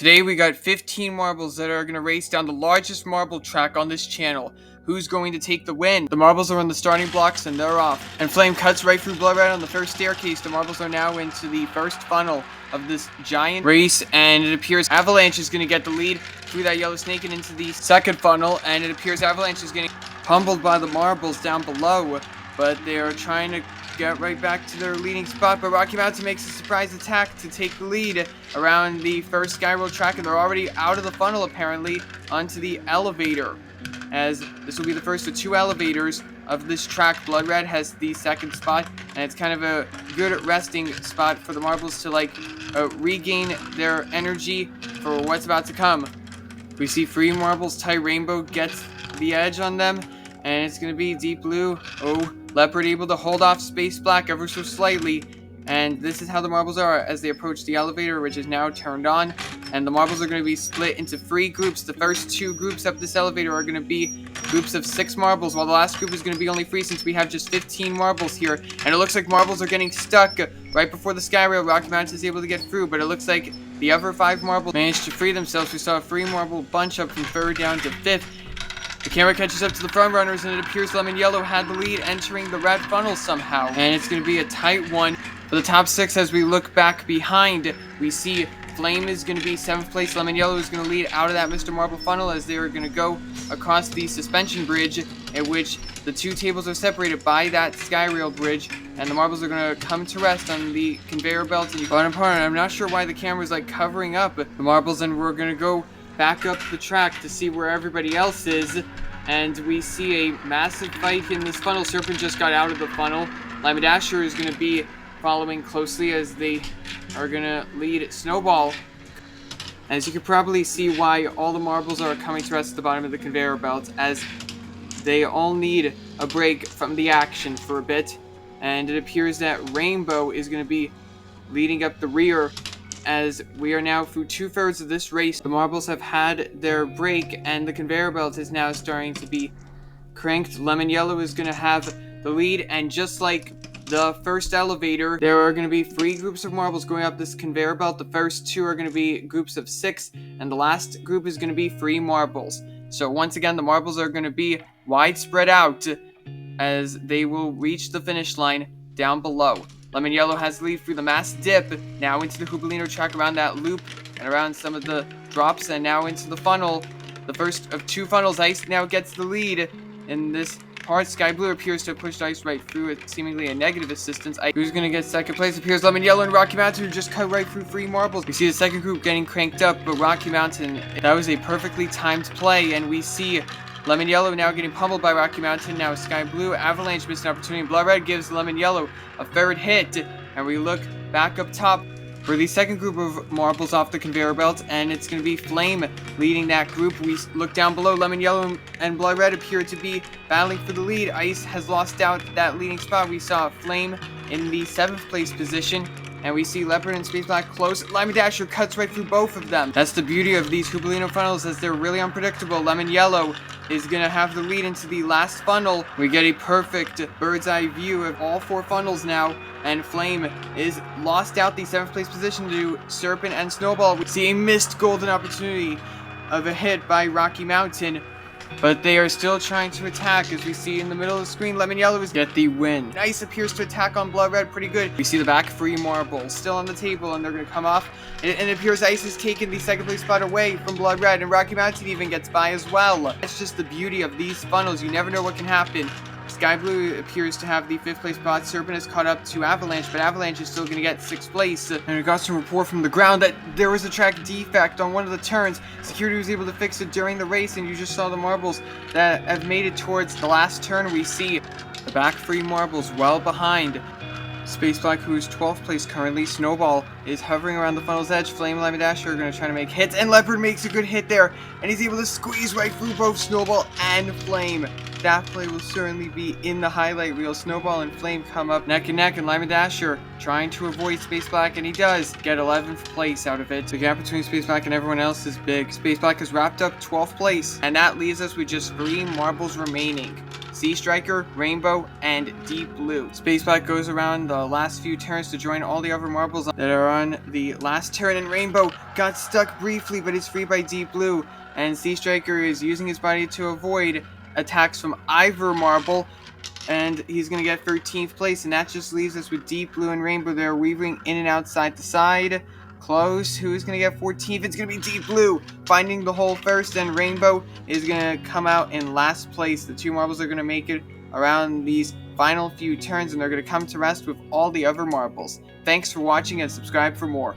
Today we got 15 marbles that are going to race down the largest marble track on this channel. Who's going to take the win? The marbles are on the starting blocks and they're off. And Flame cuts right through Blood Red on the first staircase. The marbles are now into the first funnel of this giant race, and it appears Avalanche is going to get the lead through that yellow snake and into the second funnel, and it appears Avalanche is getting pummeled by the marbles down below, but they are trying to get right back to their leading spot. But Rocky Mountain makes a surprise attack to take the lead around the first Sky Road track, and they're already out of the funnel apparently onto the elevator, as this will be the first of two elevators of this track. Blood Red has the second spot, and it's kind of a good resting spot for the marbles to regain their energy for what's about to come. We see Free Marbles, Ty Rainbow gets the edge on them, and it's going to be Deep Blue. Oh, Leopard able to hold off Space Black ever so slightly. And this is how the marbles are as they approach the elevator, which is now turned on. And the marbles are going to be split into 3 groups. The first 2 groups up this elevator are going to be groups of 6 marbles, while the last group is going to be only 3 since we have just 15 marbles here. And it looks like marbles are getting stuck right before the Sky Rail. Rocky Mountain is able to get through, but it looks like the other 5 marbles managed to free themselves. We saw a 3 marble bunch up from 3rd down to 5th. The camera catches up to the front runners, and it appears Lemon Yellow had the lead entering the red funnel somehow. And it's going to be a tight one for the top 6. As we look back behind, we see Flame is going to be 7th place. Lemon Yellow is going to lead out of that Mr. Marble funnel as they are going to go across the suspension bridge, in which the 2 tables are separated by that Sky Rail bridge, and the marbles are going to come to rest on the conveyor belt. And bottom part, I'm not sure why the camera's covering up the marbles, and we're going to go back up the track to see where everybody else is, and we see a massive fight in this funnel. Serpent just got out of the funnel. Lima Dasher is going to be following closely as they are going to lead Snowball. As you can probably see why all the marbles are coming to rest at the bottom of the conveyor belt, as they all need a break from the action for a bit. And it appears that Rainbow is going to be leading up the rear, as we are now through 2/3 of this race. The marbles have had their break, and the conveyor belt is now starting to be cranked. Lemon Yellow is going to have the lead, and just like the first elevator, there are going to be 3 groups of marbles going up this conveyor belt. The first 2 are going to be groups of 6, and the last group is going to be 3 marbles. So once again, the marbles are going to be widespread out as they will reach the finish line down below. Lemon Yellow has the lead through the mass dip, now into the Hoobalino track around that loop and around some of the drops, and now into the funnel. The first of 2 funnels. Ice now gets the lead in this part. Sky Blue appears to have pushed Ice right through it, seemingly a negative assistance. Who's going to get second place? Appears Lemon Yellow and Rocky Mountain, who just cut right through 3 marbles. We see the second group getting cranked up, but Rocky Mountain, that was a perfectly timed play, and we see Lemon Yellow now getting pummeled by Rocky Mountain. Now Sky Blue. Avalanche missed an opportunity. Blood Red gives Lemon Yellow a 3rd hit, and we look back up top for the second group of marbles off the conveyor belt, and it's going to be Flame leading that group. We look down below. Lemon Yellow and Blood Red appear to be battling for the lead. Ice has lost out that leading spot. We saw Flame in the 7th place position, and we see Leopard and Space Black close. Lima Dasher cuts right through both of them. That's the beauty of these Hoobalino funnels, as they're really unpredictable. Lemon Yellow is going to have the lead into the last funnel. We get a perfect bird's eye view of all 4 funnels now, and Flame is lost out the 7th place position to Serpent and Snowball. We see a missed golden opportunity of a hit by Rocky Mountain, but they are still trying to attack. As we see in the middle of the screen, Lemon Yellow is get the win. Ice appears to attack on Blood Red pretty good. We see the back 3 marbles still on the table, and they're going to come off. And it appears Ice has taken the 2nd place spot away from Blood Red, and Rocky Mountain even gets by as well. That's just the beauty of these funnels. You never know what can happen. Sky Blue appears to have the 5th place spot. Serpent has caught up to Avalanche, but Avalanche is still going to get 6th place. And we got some report from the ground that there was a track defect on one of the turns. Security was able to fix it during the race, and you just saw the marbles that have made it towards the last turn. We see the back 3 marbles well behind Space Black, who is 12th place currently. Snowball is hovering around the funnel's edge. Flame and Lima Dasher are going to try to make hits, and Leopard makes a good hit there, and he's able to squeeze right through both Snowball and Flame. That play will certainly be in the highlight reel. Snowball and Flame come up neck and neck, and Lima Dasher trying to avoid Space Black, and he does get 11th place out of it. The gap between Space Black and everyone else is big. Space Black has wrapped up 12th place, and that leaves us with just 3 marbles remaining. Sea Striker, Rainbow, and Deep Blue. Space Black goes around the last few turns to join all the other marbles that are on the last turn, and Rainbow got stuck briefly but is free by Deep Blue, and Sea Striker is using his body to avoid attacks from either marble, and he's going to get 13th place, and that just leaves us with Deep Blue and Rainbow. They're weaving in and out side to side. Close. Who's going to get 14th? It's going to be Deep Blue finding the hole first, and Rainbow is going to come out in last place. The two marbles are going to make it around these final few turns, and they're going to come to rest with all the other marbles. Thanks for watching, and subscribe for more.